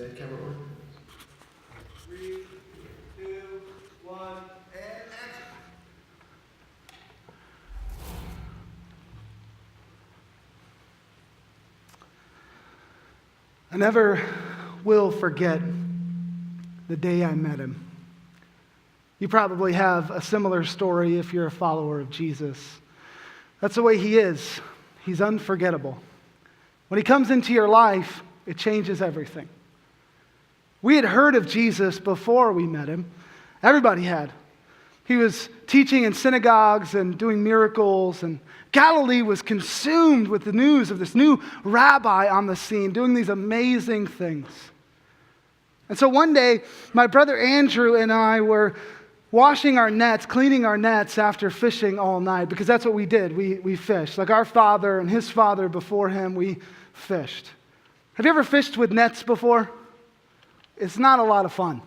Steady camera on. 3, 2, 1, and action. I never will forget the day I met him. You probably have a similar story if you're a follower of Jesus. That's the way he is. He's unforgettable. When he comes into your life, it changes everything. We had heard of Jesus before we met him. Everybody had. He was teaching in synagogues and doing miracles, and Galilee was consumed with the news of this new rabbi on the scene doing these amazing things. And so one day, my brother Andrew and I were washing our nets, cleaning our nets after fishing all night, because that's what we did. We fished. Like our father and his father before him, we fished. Have you ever fished with nets before? It's not a lot of fun.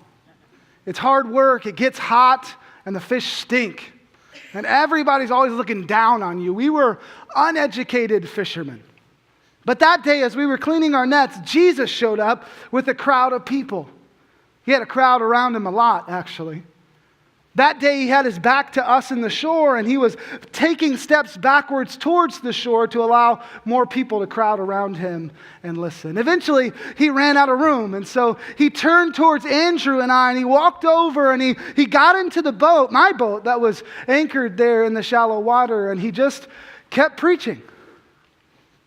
It's hard work, it gets hot, and the fish stink. And everybody's always looking down on you. We were uneducated fishermen. But that day, as we were cleaning our nets, Jesus showed up with a crowd of people. He had a crowd around him a lot, actually. That day, he had his back to us in the shore, and he was taking steps backwards towards the shore to allow more people to crowd around him and listen. Eventually, he ran out of room, and so he turned towards Andrew and I, and he walked over, and he got into the boat, my boat, that was anchored there in the shallow water, and he just kept preaching.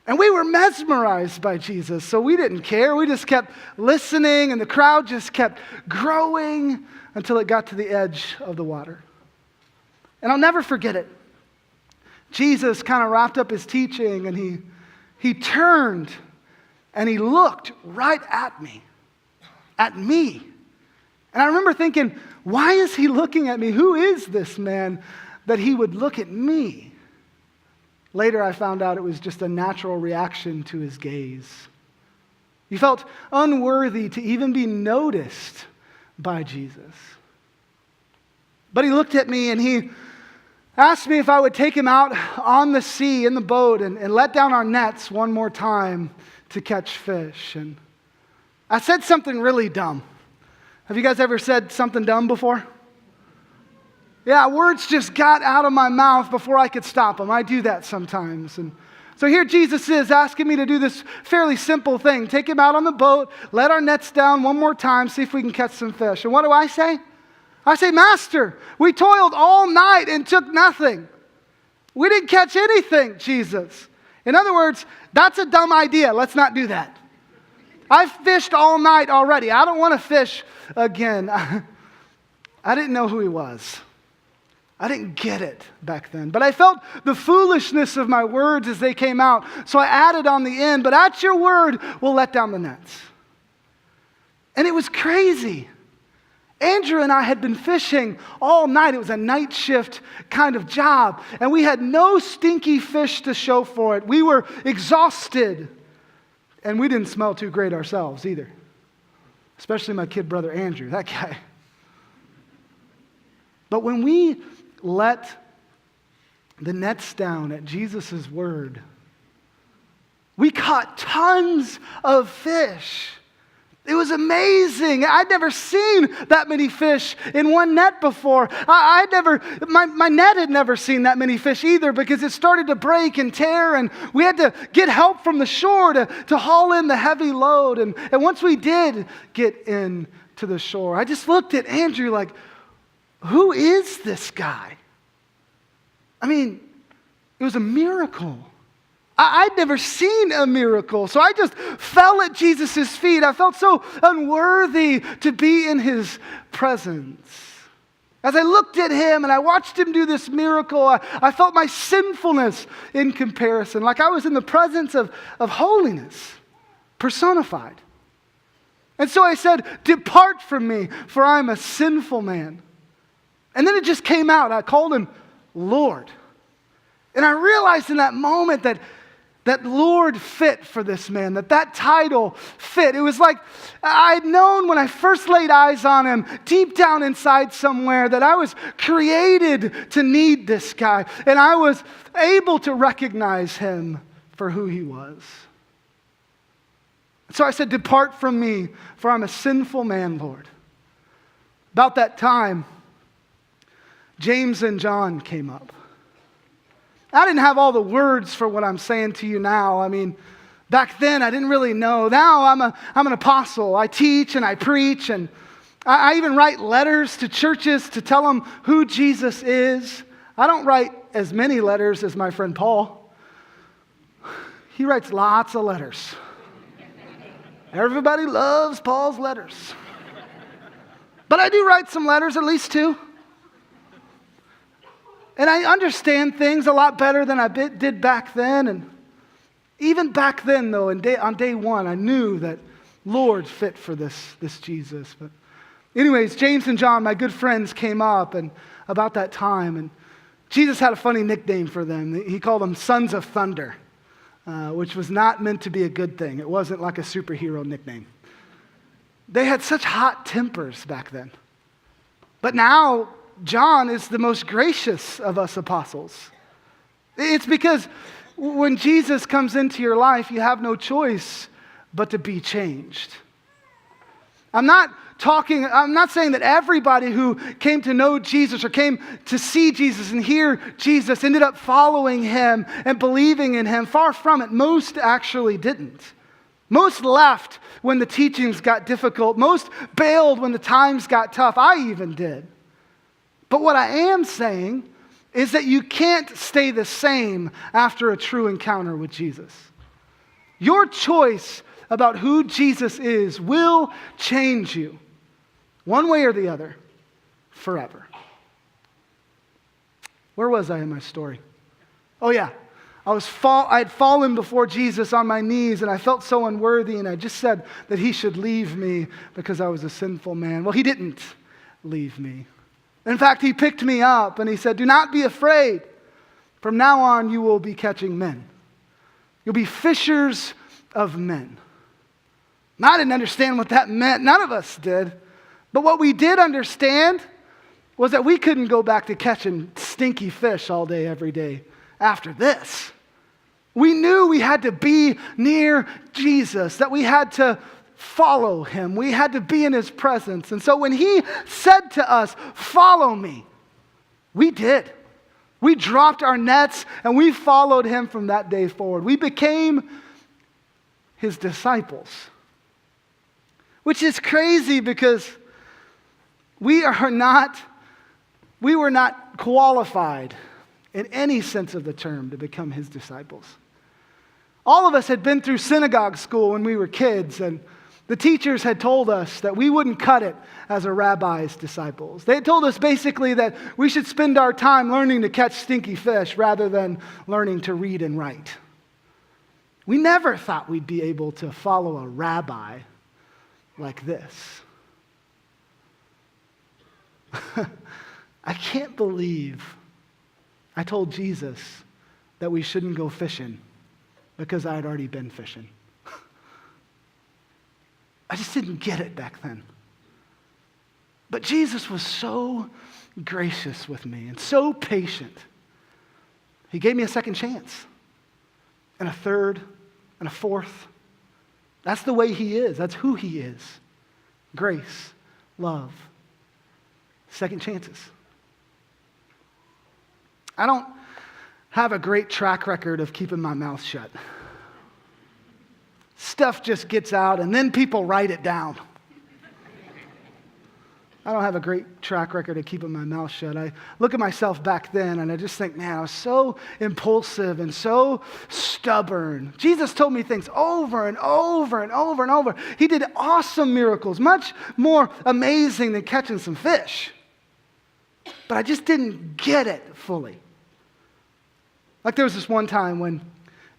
And we were mesmerized by Jesus, so we didn't care. We just kept listening, and the crowd just kept growing until it got to the edge of the water. And I'll never forget it. Jesus kind of wrapped up his teaching, and he turned and he looked right at me. And I remember thinking, why is he looking at me? Who is this man that he would look at me? Later I found out it was just a natural reaction to his gaze. He felt unworthy to even be noticed by Jesus. But he looked at me and he asked me if I would take him out on the sea in the boat and let down our nets one more time to catch fish. And I said something really dumb. Have you guys ever said something dumb before? Yeah, words just got out of my mouth before I could stop them. I do that sometimes. And so here Jesus is asking me to do this fairly simple thing. Take him out on the boat, let our nets down one more time, see if we can catch some fish. And what do I say? I say, Master, we toiled all night and took nothing. We didn't catch anything, Jesus. In other words, that's a dumb idea. Let's not do that. I've fished all night already. I don't want to fish again. I didn't know who he was. I didn't get it back then. But I felt the foolishness of my words as they came out. So I added on the end, but at your word, we'll let down the nets. And it was crazy. Andrew and I had been fishing all night. It was a night shift kind of job. And we had no stinky fish to show for it. We were exhausted. And we didn't smell too great ourselves either. Especially my kid brother Andrew, that guy. But when we let the nets down at Jesus' word, we caught tons of fish. It was amazing. I'd never seen that many fish in one net before. My net had never seen that many fish either, because it started to break and tear, and we had to get help from the shore to haul in the heavy load. And once we did get in to the shore, I just looked at Andrew like, who is this guy? I mean, it was a miracle. I'd never seen a miracle. So I just fell at Jesus' feet. I felt so unworthy to be in his presence. As I looked at him and I watched him do this miracle, I felt my sinfulness in comparison, like I was in the presence of holiness, personified. And so I said, "Depart from me, for I'm a sinful man." And then it just came out. I called him Lord. And I realized in that moment that Lord fit for this man, that title fit. It was like I'd known when I first laid eyes on him, deep down inside somewhere, that I was created to need this guy. And I was able to recognize him for who he was. So I said, depart from me, for I'm a sinful man, Lord. About that time, James and John came up. I didn't have all the words for what I'm saying to you now. I mean, back then I didn't really know. Now I'm an apostle. I teach and I preach, and I even write letters to churches to tell them who Jesus is. I don't write as many letters as my friend Paul. He writes lots of letters. Everybody loves Paul's letters. But I do write some letters, at least 2. And I understand things a lot better than I did back then. And even back then, though, on day 1, I knew that Lord fit for this Jesus. But anyways, James and John, my good friends, came up and about that time. And Jesus had a funny nickname for them. He called them Sons of Thunder, which was not meant to be a good thing. It wasn't like a superhero nickname. They had such hot tempers back then. But now, John is the most gracious of us apostles. It's because when Jesus comes into your life, you have no choice but to be changed. I'm not saying that everybody who came to know Jesus or came to see Jesus and hear Jesus ended up following him and believing in him. Far from it. Most actually didn't. Most left when the teachings got difficult. Most bailed when the times got tough. I even did. But what I am saying is that you can't stay the same after a true encounter with Jesus. Your choice about who Jesus is will change you, one way or the other, forever. Where was I in my story? Oh yeah, I had fallen before Jesus on my knees, and I felt so unworthy, and I just said that he should leave me because I was a sinful man. Well, he didn't leave me. In fact, he picked me up and he said, do not be afraid. From now on, you will be catching men. You'll be fishers of men. Now, I didn't understand what that meant. None of us did. But what we did understand was that we couldn't go back to catching stinky fish all day, every day after this. We knew we had to be near Jesus, that we had to follow him. We had to be in his presence. And so when he said to us, follow me, we did. We dropped our nets and we followed him from that day forward. We became his disciples. Which is crazy because we were not qualified in any sense of the term to become his disciples. All of us had been through synagogue school when we were kids, and the teachers had told us that we wouldn't cut it as a rabbi's disciples. They had told us basically that we should spend our time learning to catch stinky fish rather than learning to read and write. We never thought we'd be able to follow a rabbi like this. I can't believe I told Jesus that we shouldn't go fishing because I had already been fishing. I just didn't get it back then. But Jesus was so gracious with me and so patient. He gave me a second chance and a third and a fourth. That's the way he is. That's who he is. Grace, love, second chances. I don't have a great track record of keeping my mouth shut. Stuff just gets out and then people write it down. I don't have a great track record of keeping my mouth shut. I look at myself back then and I just think, man, I was so impulsive and so stubborn. Jesus told me things over and over and over and over. He did awesome miracles, much more amazing than catching some fish. But I just didn't get it fully. Like there was this one time when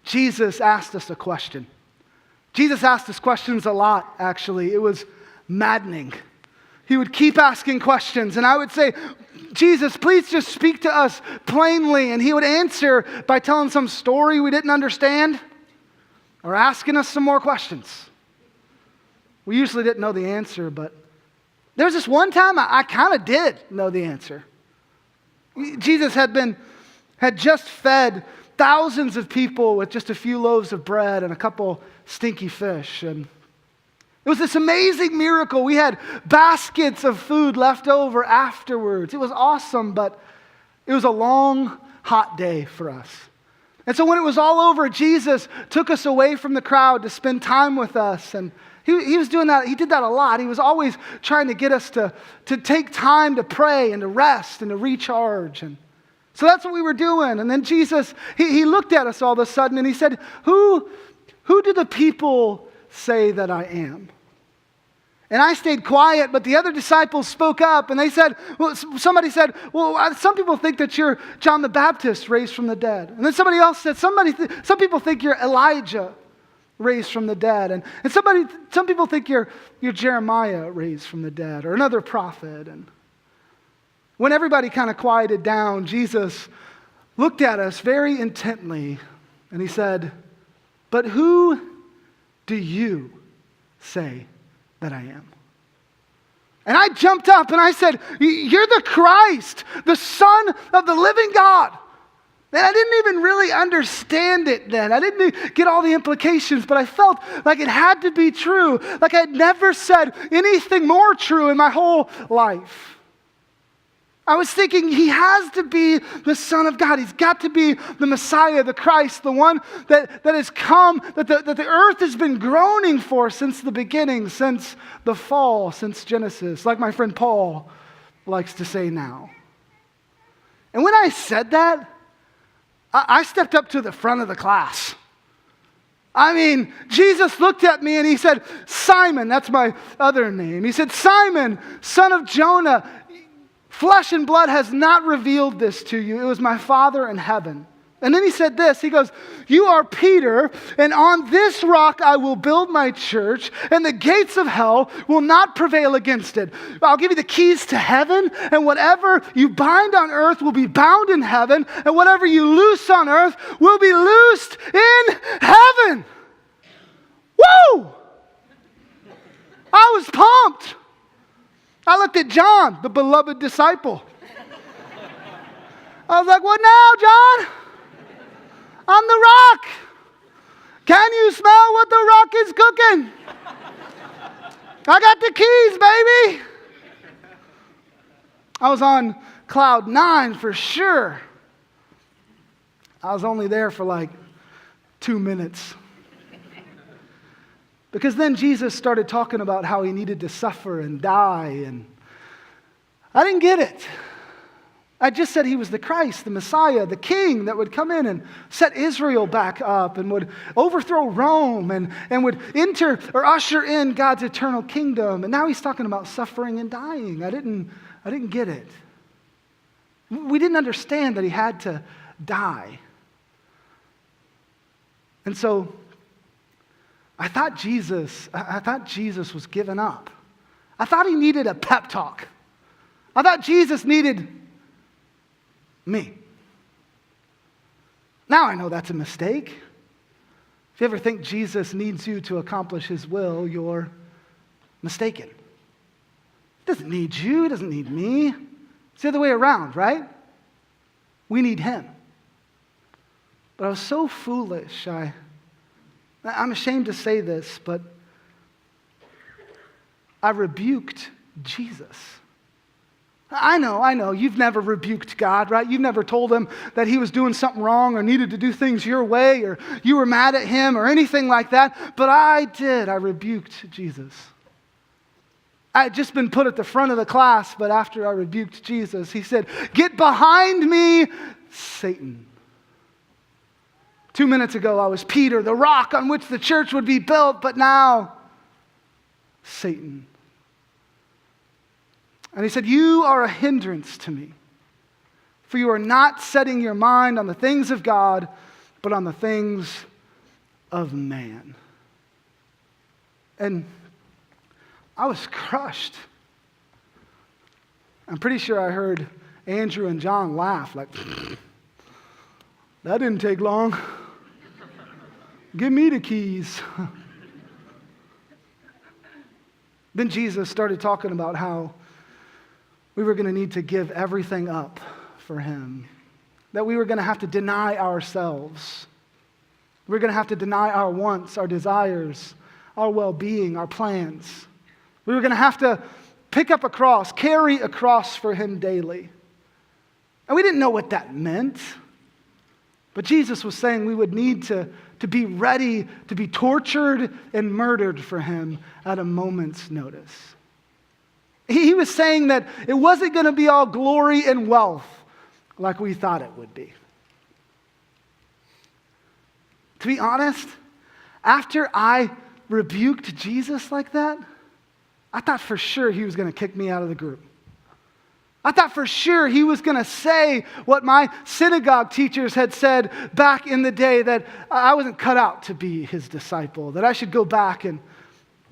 Jesus asked us a question. Jesus asked us questions a lot, actually. It was maddening. He would keep asking questions, and I would say, Jesus, please just speak to us plainly. And he would answer by telling some story we didn't understand or asking us some more questions. We usually didn't know the answer, but there was this one time I kind of did know the answer. Jesus had just fed thousands of people with just a few loaves of bread and a couple stinky fish. And It was this amazing miracle. We had baskets of food left over afterwards. It was awesome, but it was a long, hot day for us. And so when it was all over, Jesus took us away from the crowd to spend time with us. And he was doing that. He did that a lot. He was always trying to get us to take time to pray and to rest and to recharge. And so that's what we were doing. And then Jesus, he looked at us all of a sudden and he said, Who do the people say that I am? And I stayed quiet, but the other disciples spoke up and they said, somebody said, some people think that you're John the Baptist raised from the dead. And then somebody else said, some people think you're Elijah raised from the dead. And some people think you're Jeremiah raised from the dead or another prophet. And when everybody kind of quieted down, Jesus looked at us very intently and he said, but who do you say that I am? And I jumped up and I said, you're the Christ, the Son of the living God. And I didn't even really understand it then. I didn't get all the implications, but I felt like it had to be true. Like I had never said anything more true in my whole life. I was thinking he has to be the Son of God. He's got to be the Messiah, the Christ, the one that has come, that the earth has been groaning for since the beginning, since the fall, since Genesis, like my friend Paul likes to say now. And when I said that, I stepped up to the front of the class. I mean, Jesus looked at me and he said, Simon, that's my other name. He said, Simon, son of Jonah, flesh and blood has not revealed this to you. It was my Father in heaven. And then he said this, he goes, you are Peter, and on this rock I will build my church, and the gates of hell will not prevail against it. I'll give you the keys to heaven, and whatever you bind on earth will be bound in heaven, and whatever you loose on earth will be loosed in heaven. Woo! I was pumped. I looked at John, the beloved disciple. I was like, what now, John? I'm the rock. Can you smell what the rock is cooking? I got the keys, baby. I was on cloud 9 for sure. I was only there for like 2 minutes. Because then Jesus started talking about how he needed to suffer and die, and I didn't get it. I just said he was the Christ, the Messiah, the King that would come in and set Israel back up and would overthrow Rome and would enter or usher in God's eternal kingdom. And now he's talking about suffering and dying. I didn't get it. We didn't understand that he had to die. And so I thought Jesus was giving up. I thought he needed a pep talk. I thought Jesus needed me. Now I know that's a mistake. If you ever think Jesus needs you to accomplish his will, you're mistaken. He doesn't need you. He doesn't need me. It's the other way around, right? We need him. But I was so foolish. I'm ashamed to say this, but I rebuked Jesus. I know, you've never rebuked God, right? You've never told him that he was doing something wrong or needed to do things your way or you were mad at him or anything like that, but I did. I rebuked Jesus. I had just been put at the front of the class, but after I rebuked Jesus, he said, "Get behind me, Satan." 2 minutes ago, I was Peter, the rock on which the church would be built, but now, Satan. And he said, "You are a hindrance to me, for you are not setting your mind on the things of God, but on the things of man." And I was crushed. I'm pretty sure I heard Andrew and John laugh like, "That didn't take long. Give me the keys." Then Jesus started talking about how we were going to need to give everything up for him. That we were going to have to deny ourselves. We were going to have to deny our wants, our desires, our well-being, our plans. We were going to have to pick up a cross, carry a cross for him daily. And we didn't know what that meant. But Jesus was saying we would need to be ready to be tortured and murdered for him at a moment's notice. He was saying that it wasn't going to be all glory and wealth like we thought it would be. To be honest, after I rebuked Jesus like that, I thought for sure he was going to kick me out of the group. I thought for sure he was going to say what my synagogue teachers had said back in the day, that I wasn't cut out to be his disciple, that I should go back and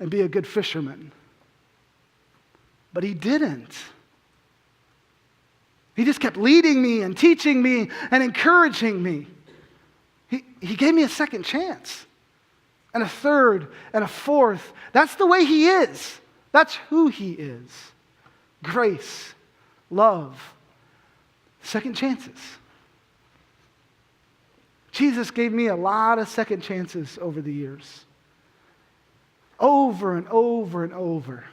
be a good fisherman. But he didn't. He just kept leading me and teaching me and encouraging me. He gave me a second chance and a third and a fourth. That's the way he is. That's who he is. Grace, love, second chances. Jesus gave me a lot of second chances over the years. Over and over and over.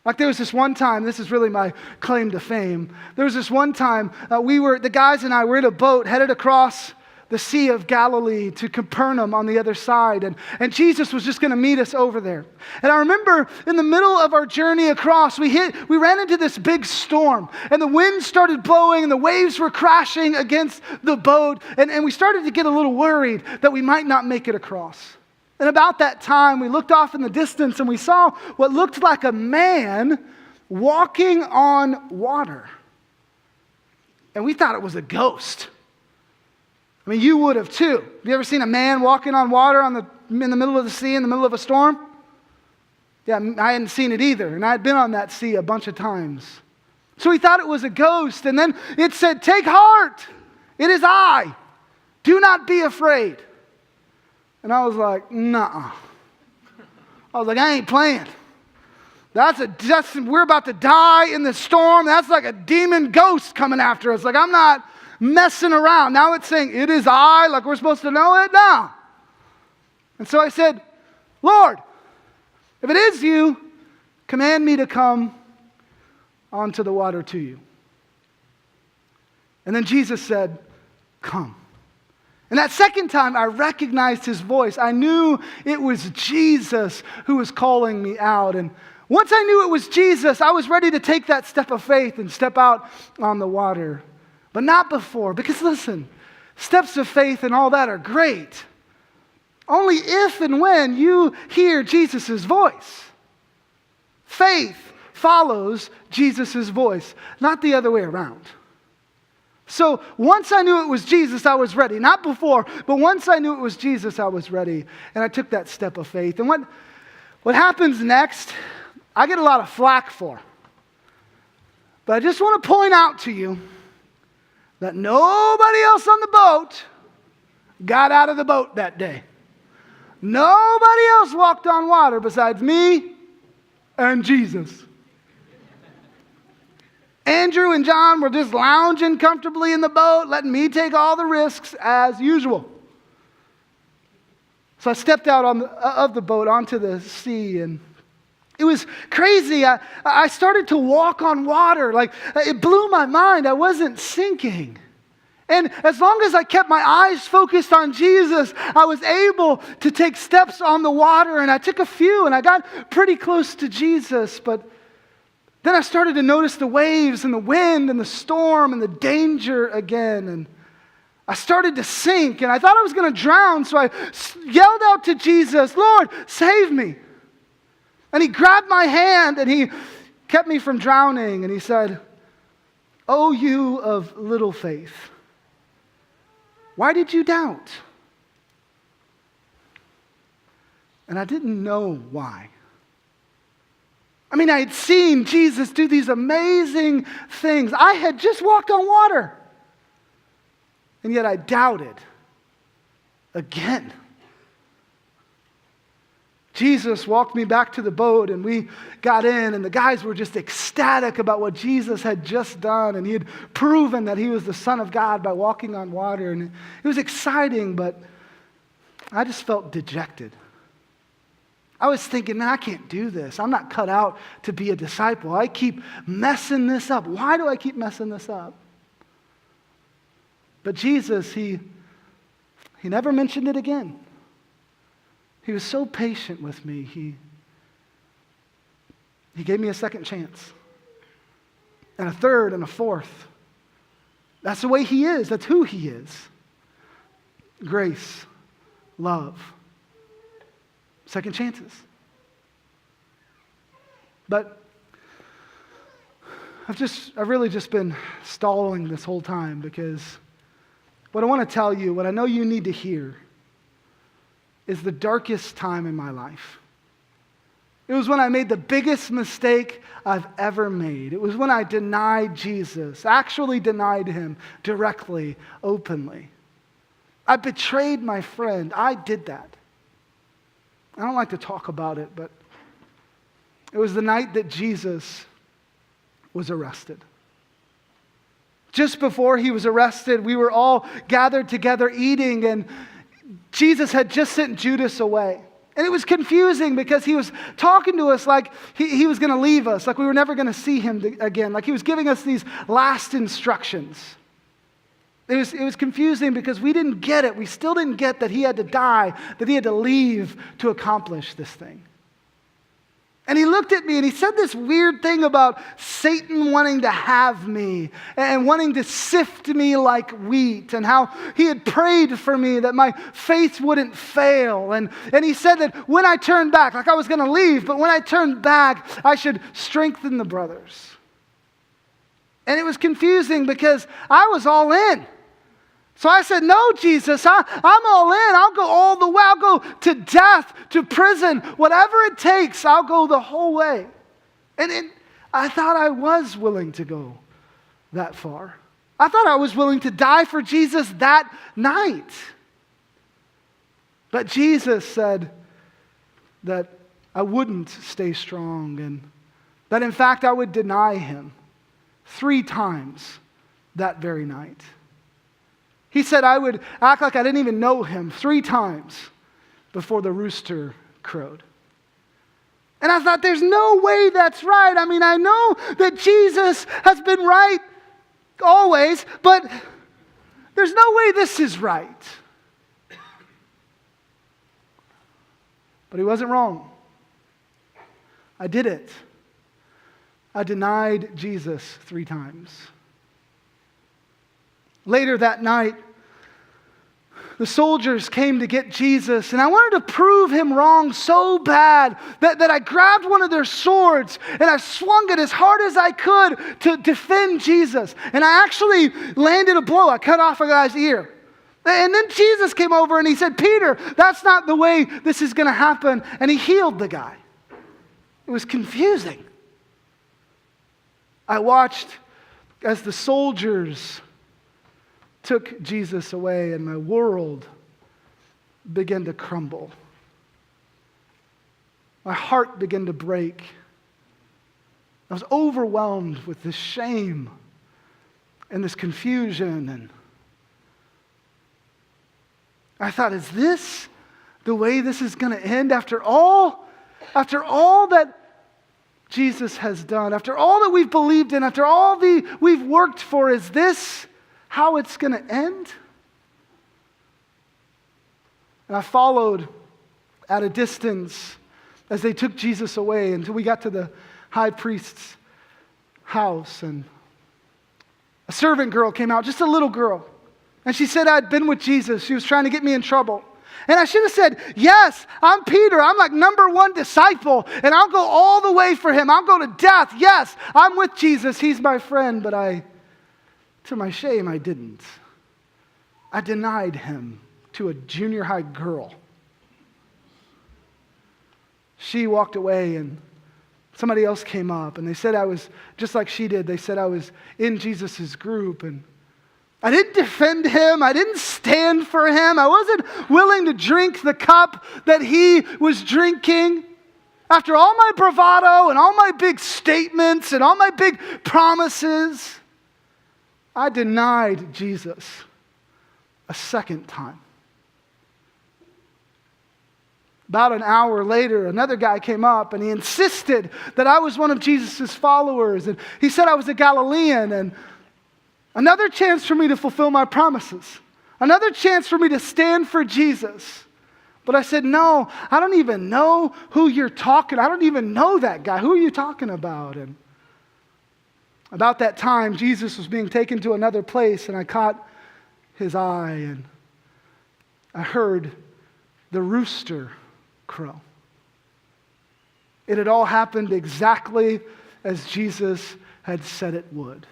Like there was this one time, this is really my claim to fame. There was this one time, the guys and I were in a boat headed across the Sea of Galilee to Capernaum on the other side. And Jesus was just going to meet us over there. And I remember in the middle of our journey across, we ran into this big storm. And the wind started blowing and the waves were crashing against the boat. And we started to get a little worried that we might not make it across. And about that time, we looked off in the distance and we saw what looked like a man walking on water. And we thought it was a ghost. I mean, you would have too. Have you ever seen a man walking on water in the middle of the sea, in the middle of a storm? Yeah, I hadn't seen it either. And I had been on that sea a bunch of times. So we thought it was a ghost. And then it said, "Take heart, it is I. Do not be afraid." And I was like, "Nuh-uh." I was like, "I ain't playing. We're about to die in the storm. That's like a demon ghost coming after us. Like, I'm not messing around." Now it's saying, "It is I," like we're supposed to know it? No. And so I said, "Lord, if it is you, command me to come onto the water to you." And then Jesus said, "Come." And that second time, I recognized his voice. I knew it was Jesus who was calling me out. And once I knew it was Jesus, I was ready to take that step of faith and step out on the water. But not before. Because listen, steps of faith and all that are great. Only if and when you hear Jesus' voice. Faith follows Jesus' voice, not the other way around. So once I knew it was Jesus, I was ready. Not before, but once I knew it was Jesus, I was ready. And I took that step of faith. And what happens next, I get a lot of flack for. But I just want to point out to you that nobody else on the boat got out of the boat that day. Nobody else walked on water besides me and Jesus. Andrew and John were just lounging comfortably in the boat, letting me take all the risks as usual. So I stepped out of the boat onto the sea, and it was crazy. I started to walk on water. Like, it blew my mind. I wasn't sinking. And as long as I kept my eyes focused on Jesus, I was able to take steps on the water, and I took a few, and I got pretty close to Jesus, but then I started to notice the waves and the wind and the storm and the danger again. And I started to sink, and I thought I was going to drown. So I yelled out to Jesus, "Lord, save me." And he grabbed my hand and he kept me from drowning. And he said, "Oh, you of little faith, why did you doubt?" And I didn't know why. I mean, I had seen Jesus do these amazing things. I had just walked on water. And yet I doubted again. Jesus walked me back to the boat, and we got in, and the guys were just ecstatic about what Jesus had just done. And he had proven that he was the Son of God by walking on water. And it was exciting, but I just felt dejected. I was thinking, man, I can't do this. I'm not cut out to be a disciple. I keep messing this up. Why do I keep messing this up? But Jesus, he never mentioned it again. He was so patient with me. He gave me a second chance, and a third, and a fourth. That's the way he is. That's who he is. Grace, love, second chances. But I've really just been stalling this whole time because what I want to tell you, what I know you need to hear, is the darkest time in my life. It was when I made the biggest mistake I've ever made. It was when I denied Jesus, actually denied him directly, openly. I betrayed my friend. I did that. I don't like to talk about it, but it was the night that Jesus was arrested. Just before he was arrested, we were all gathered together eating, and Jesus had just sent Judas away. And it was confusing because he was talking to us like he was going to leave us, like we were never going to see him again, like he was giving us these last instructions. It was confusing because we didn't get it. We still didn't get that he had to die, that he had to leave to accomplish this thing. And he looked at me and he said this weird thing about Satan wanting to have me and wanting to sift me like wheat, and how he had prayed for me that my faith wouldn't fail. And he said that when I turned back, like I was going to leave, but when I turned back, I should strengthen the brothers. And it was confusing because I was all in. So I said, no, Jesus, I'm all in. I'll go all the way. I'll go to death, to prison, whatever it takes. I'll go the whole way. And I thought I was willing to go that far. I thought I was willing to die for Jesus that night. But Jesus said that I wouldn't stay strong, and that in fact I would deny him 3 times that very night. He said I would act like I didn't even know him 3 times before the rooster crowed. And I thought, there's no way that's right. I mean, I know that Jesus has been right always, but there's no way this is right. But he wasn't wrong. I did it. I denied Jesus 3 times. Later that night, the soldiers came to get Jesus, and I wanted to prove him wrong so bad that I grabbed one of their swords and I swung it as hard as I could to defend Jesus. And I actually landed a blow. I cut off a guy's ear. And then Jesus came over and he said, Peter, that's not the way this is going to happen. And he healed the guy. It was confusing. I watched as the soldiers took Jesus away, and my world began to crumble. My heart began to break. I was overwhelmed with this shame and this confusion, and I thought, is this the way this is going to end after all that Jesus has done, after all that we've believed in, after all we've worked for? Is this how it's going to end? And I followed at a distance as they took Jesus away until we got to the high priest's house, and a servant girl came out, just a little girl, and she said I'd been with Jesus. She was trying to get me in trouble. And I should have said, yes, I'm Peter. I'm like #1 disciple, and I'll go all the way for him. I'll go to death. Yes, I'm with Jesus. He's my friend. But to my shame, I didn't. I denied him to a junior high girl. She walked away, and somebody else came up, and they said I was, just like she did, they said I was in Jesus' group, and I didn't defend him. I didn't stand for him. I wasn't willing to drink the cup that he was drinking. After all my bravado and all my big statements and all my big promises, I denied Jesus a second time. About an hour later, another guy came up and he insisted that I was one of Jesus' followers. And he said I was a Galilean, and another chance for me to fulfill my promises. Another chance for me to stand for Jesus. But I said, no, I don't even know who you're talking. I don't even know that guy. Who are you talking about? And about that time, Jesus was being taken to another place, and I caught his eye, and I heard the rooster crow. It had all happened exactly as Jesus had said it would.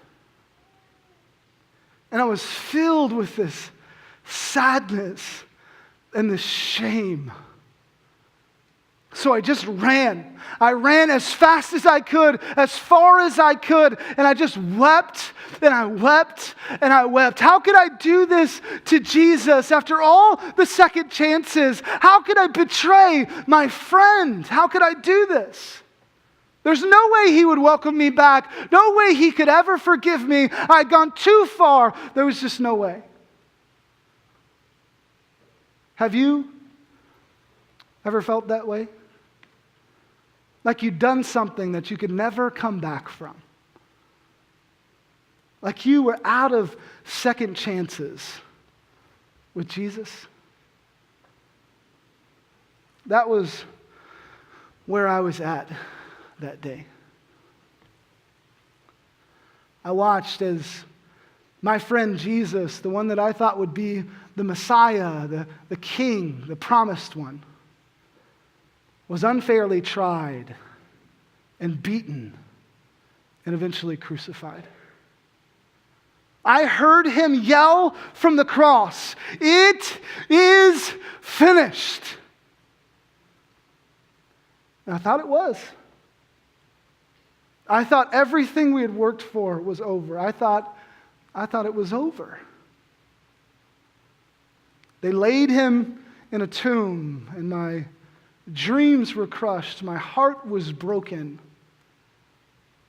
And I was filled with this sadness and this shame. So I just ran. I ran as fast as I could, as far as I could, and I just wept, and I wept, and I wept. How could I do this to Jesus after all the second chances? How could I betray my friend? How could I do this? There's no way he would welcome me back. No way he could ever forgive me. I'd gone too far. There was just no way. Have you ever felt that way? Like you'd done something that you could never come back from. Like you were out of second chances with Jesus. That was where I was at that day. I watched as my friend Jesus, the one that I thought would be the Messiah, the King, the promised one, was unfairly tried and beaten and eventually crucified. I heard him yell from the cross, "It is finished." And I thought it was. I thought everything we had worked for was over. I thought it was over. They laid him in a tomb, and my dreams were crushed. My heart was broken.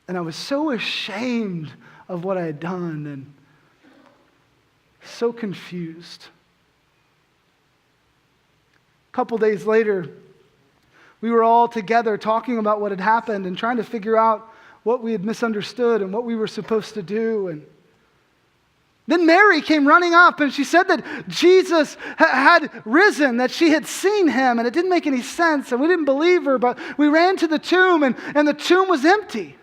And I was so ashamed of what I had done and so confused. A couple days later, we were all together talking about what had happened and trying to figure out what we had misunderstood and what we were supposed to do. And then Mary came running up and she said that Jesus had risen, that she had seen him, and it didn't make any sense, and we didn't believe her, but we ran to the tomb, and the tomb was empty.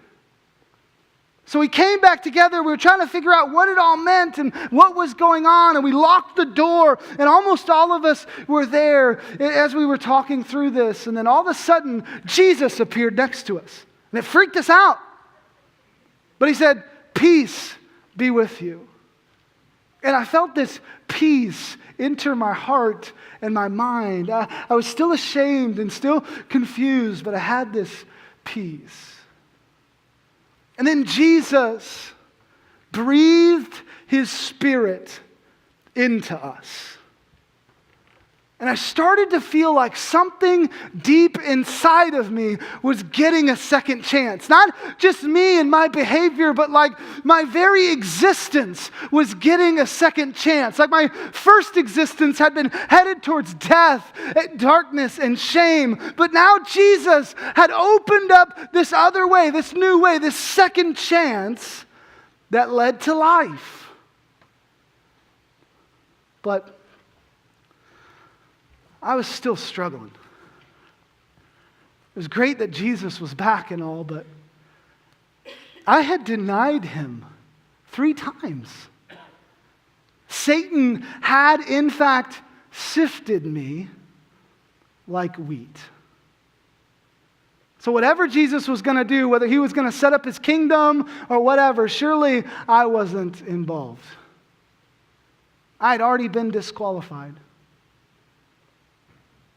So we came back together, we were trying to figure out what it all meant and what was going on, and we locked the door, and almost all of us were there as we were talking through this, and then all of a sudden, Jesus appeared next to us, and it freaked us out. But he said, "Peace be with you." And I felt this peace enter my heart and my mind. I was still ashamed and still confused, but I had this peace. And then Jesus breathed his Spirit into us. And I started to feel like something deep inside of me was getting a second chance. Not just me and my behavior, but like my very existence was getting a second chance. Like my first existence had been headed towards death, darkness, and shame. But now Jesus had opened up this other way, this new way, this second chance that led to life. But I was still struggling. It was great that Jesus was back and all, but I had denied him 3 times. Satan had, in fact, sifted me like wheat. So whatever Jesus was going to do, whether he was going to set up his kingdom or whatever, surely I wasn't involved. I'd already been disqualified.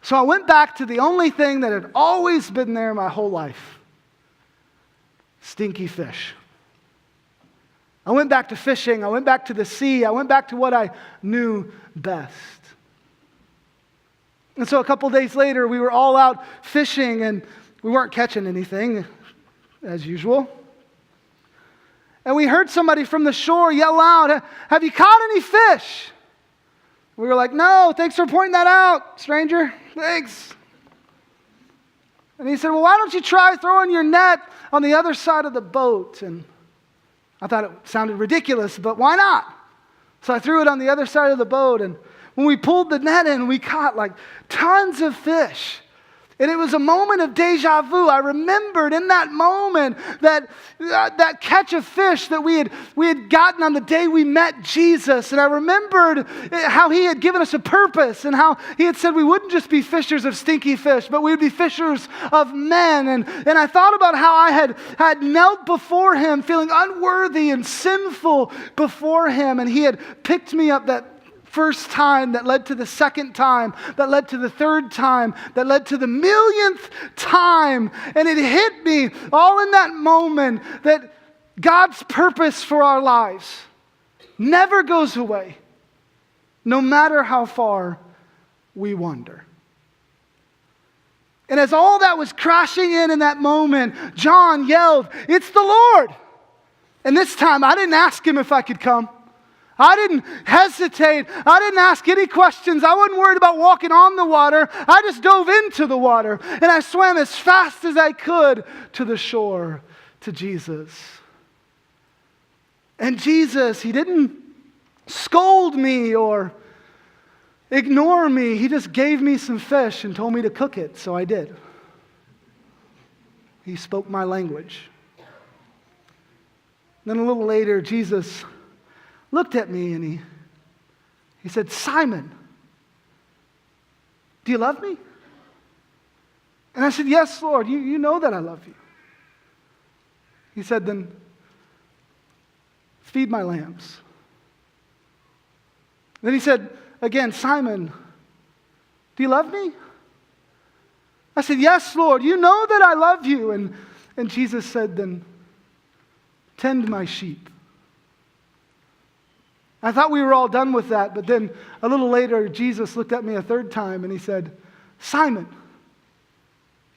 So I went back to the only thing that had always been there my whole life. Stinky fish. I went back to fishing. I went back to the sea. I went back to what I knew best. And so a couple days later, we were all out fishing, and we weren't catching anything, as usual. And we heard somebody from the shore yell out, "Have you caught any fish?" We were like, "No, thanks for pointing that out, stranger. Thanks." And he said, well, why don't you try throwing your net on the other side of the boat? And I thought it sounded ridiculous, but why not? So I threw it on the other side of the boat, and when we pulled the net in, we caught like tons of fish. And it was a moment of deja vu. I remembered in that moment that catch of fish that we had gotten on the day we met Jesus. And I remembered how he had given us a purpose and how he had said we wouldn't just be fishers of stinky fish, but we would be fishers of men. And I thought about how I had knelt before him, feeling unworthy and sinful before him. And he had picked me up that first time, that led to the second time, that led to the third time, that led to the millionth time. And it hit me all in that moment that God's purpose for our lives never goes away, no matter how far we wander. And as all that was crashing in that moment, John yelled, "It's the Lord!" And this time I didn't ask him if I could come. I didn't hesitate. I didn't ask any questions. I wasn't worried about walking on the water. I just dove into the water and I swam as fast as I could to the shore, to Jesus. And Jesus, he didn't scold me or ignore me. He just gave me some fish and told me to cook it, so I did. He spoke my language. Then a little later, Jesus looked at me and he said, "Simon, do you love me?" And I said, "Yes, Lord, you know that I love you." He said, "Then feed my lambs." Then he said again, "Simon, do you love me?" I said, "Yes, Lord, you know that I love you." And Jesus said, "Then tend my sheep." I thought we were all done with that, but then a little later, Jesus looked at me a third time and he said, "Simon,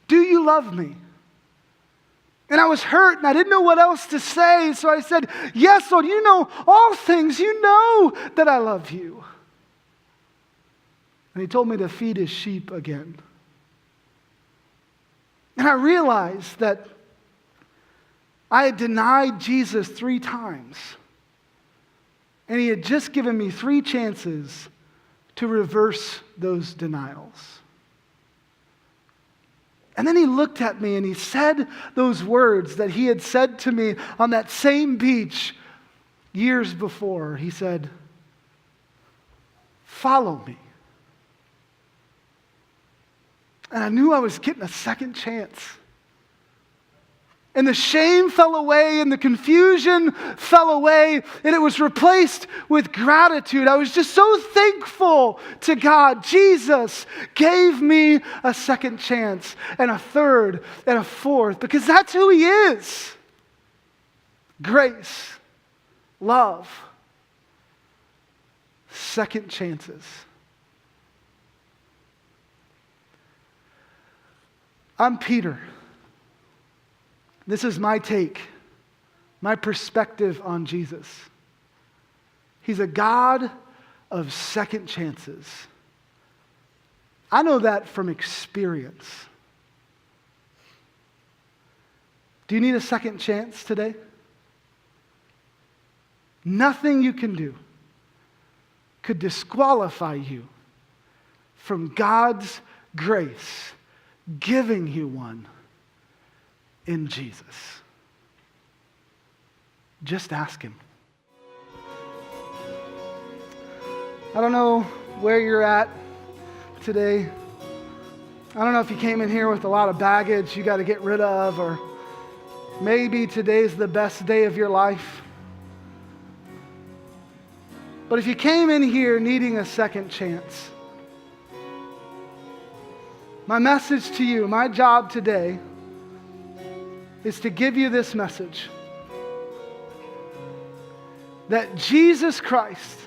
do you love me?" And I was hurt and I didn't know what else to say, so I said, "Yes, Lord, you know all things. You know that I love you." And he told me to feed his sheep again. And I realized that I had denied Jesus 3 times. And he had just given me 3 chances to reverse those denials. And then he looked at me and he said those words that he had said to me on that same beach years before. He said, "Follow me." And I knew I was getting a second chance. And the shame fell away and the confusion fell away and it was replaced with gratitude. I was just so thankful to God. Jesus gave me a second chance and a third and a fourth because that's who he is. Grace, love, second chances. I'm Peter. This is my take, my perspective on Jesus. He's a God of second chances. I know that from experience. Do you need a second chance today? Nothing you can do could disqualify you from God's grace giving you one in Jesus. Just ask him. I don't know where you're at today. I don't know if you came in here with a lot of baggage you got to get rid of, or maybe today's the best day of your life. But if you came in here needing a second chance, my message to you, my job today, is to give you this message. That Jesus Christ,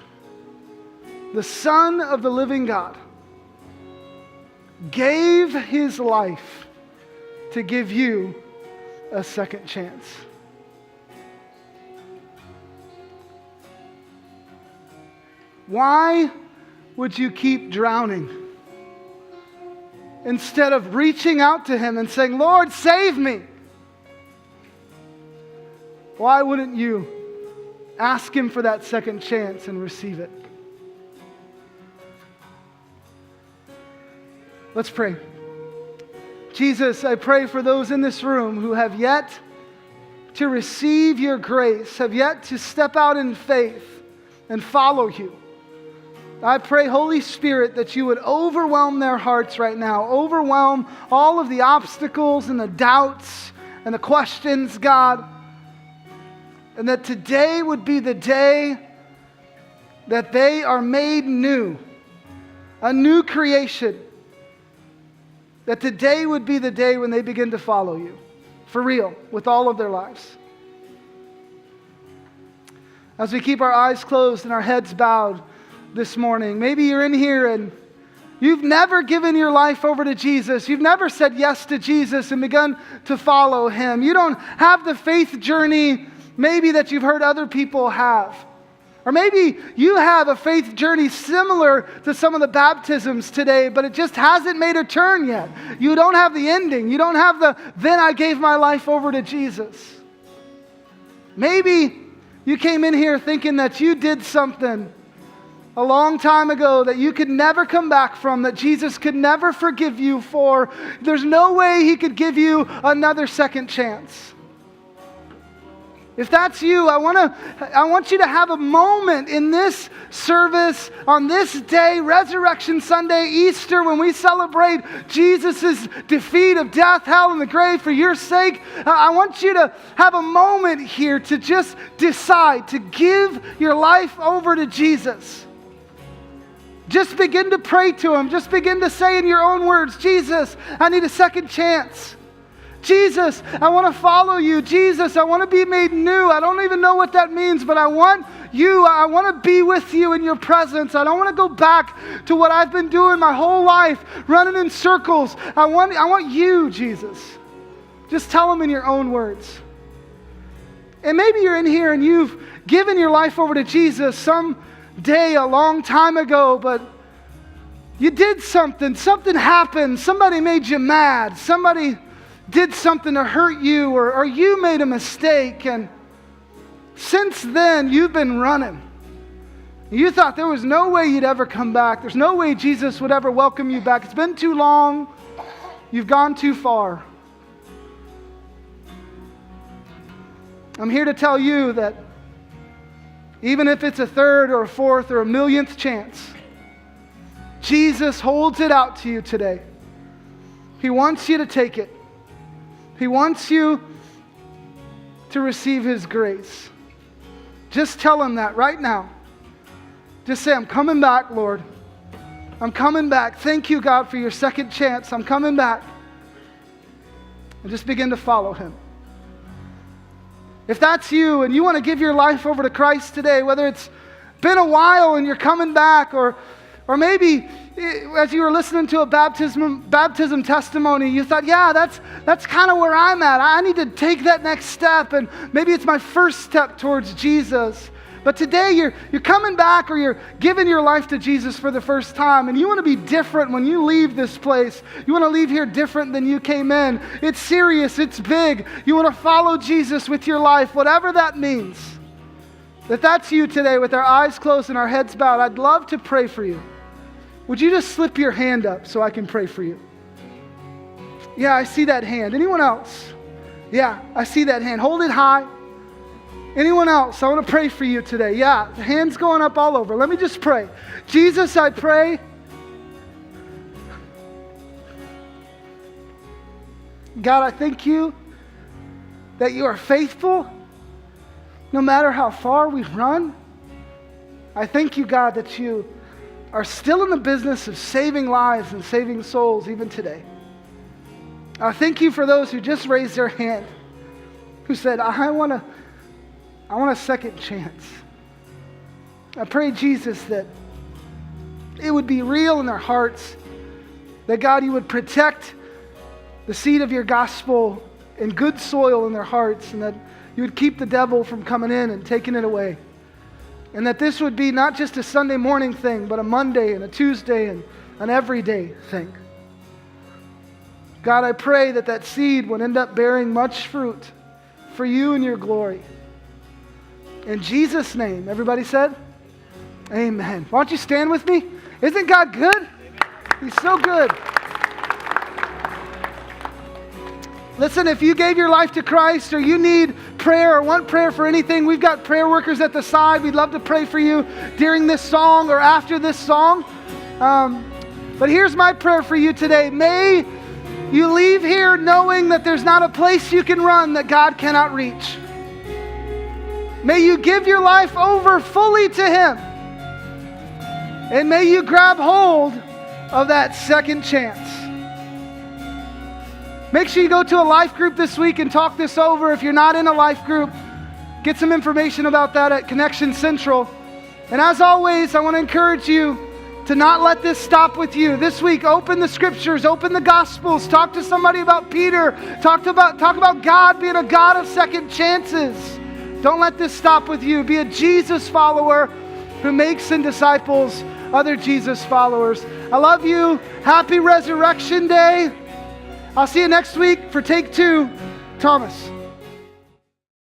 the Son of the living God, gave his life to give you a second chance. Why would you keep drowning instead of reaching out to Him and saying, Lord, save me? Why wouldn't you ask Him for that second chance and receive it? Let's pray. Jesus, I pray for those in this room who have yet to receive your grace, have yet to step out in faith and follow you. I pray, Holy Spirit, that you would overwhelm their hearts right now, overwhelm all of the obstacles and the doubts and the questions, God, and that today would be the day that they are made new, a new creation, that today would be the day when they begin to follow you, for real, with all of their lives. As we keep our eyes closed and our heads bowed this morning, maybe you're in here and you've never given your life over to Jesus. You've never said yes to Jesus and begun to follow Him. You don't have the faith journey maybe that you've heard other people have. Or maybe you have a faith journey similar to some of the baptisms today, but it just hasn't made a turn yet. You don't have the ending. You don't have the, then I gave my life over to Jesus. Maybe you came in here thinking that you did something a long time ago that you could never come back from, that Jesus could never forgive you for. There's no way He could give you another second chance. If that's you, I want you to have a moment in this service, on this day, Resurrection Sunday, Easter, when we celebrate Jesus' defeat of death, hell, and the grave for your sake. I want you to have a moment here to just decide to give your life over to Jesus. Just begin to pray to Him. Just begin to say in your own words, Jesus, I need a second chance. Jesus, I want to follow you. Jesus, I want to be made new. I don't even know what that means, but I want you. I want to be with you in your presence. I don't want to go back to what I've been doing my whole life, running in circles. I want you, Jesus. Just tell Him in your own words. And maybe you're in here and you've given your life over to Jesus some day a long time ago, but you did something happened, somebody made you mad, somebody did something to hurt you, or you made a mistake, and since then you've been running. You thought there was no way you'd ever come back. There's no way Jesus would ever welcome you back. It's been too long. You've gone too far. I'm here to tell you that even if it's a third or a fourth or a millionth chance, Jesus holds it out to you today. He wants you to take it. He wants you to receive His grace. Just tell Him that right now. Just say, I'm coming back, Lord. I'm coming back. Thank you, God, for your second chance. I'm coming back. And just begin to follow Him. If that's you and you want to give your life over to Christ today, whether it's been a while and you're coming back, or maybe as you were listening to a baptism testimony, you thought, yeah, that's kind of where I'm at. I need to take that next step, and maybe it's my first step towards Jesus. But today you're coming back, or you're giving your life to Jesus for the first time, and you want to be different when you leave this place. You want to leave here different than you came in. It's serious. It's big. You want to follow Jesus with your life, whatever that means. If that's you today with our eyes closed and our heads bowed, I'd love to pray for you. Would you just slip your hand up so I can pray for you? Yeah, I see that hand. Anyone else? Yeah, I see that hand. Hold it high. Anyone else? I want to pray for you today. Yeah, the hand's going up all over. Let me just pray. Jesus, I pray. God, I thank you that you are faithful no matter how far we run. I thank you, God, that you are still in the business of saving lives and saving souls even today. I thank you for those who just raised their hand, who said, I want a second chance. I pray, Jesus, that it would be real in their hearts, that God, you would protect the seed of your gospel in good soil in their hearts, and that you would keep the devil from coming in and taking it away. And that this would be not just a Sunday morning thing, but a Monday and a Tuesday and an everyday thing. God, I pray that that seed would end up bearing much fruit for you and your glory. In Jesus' name, everybody said? Amen. Why don't you stand with me? Isn't God good? He's so good. Listen, if you gave your life to Christ or you need prayer or want prayer for anything, we've got prayer workers at the side. We'd love to pray for you during this song or after this song. But here's my prayer for you today. May you leave here knowing that there's not a place you can run that God cannot reach. May you give your life over fully to Him. And may you grab hold of that second chance. Make sure you go to a life group this week and talk this over. If you're not in a life group, get some information about that at Connection Central. And as always, I want to encourage you to not let this stop with you. This week, open the scriptures, open the gospels, talk to somebody about Peter, talk about God being a God of second chances. Don't let this stop with you. Be a Jesus follower who makes and disciples other Jesus followers. I love you. Happy Resurrection Day. I'll see you next week for Take 2. Thomas.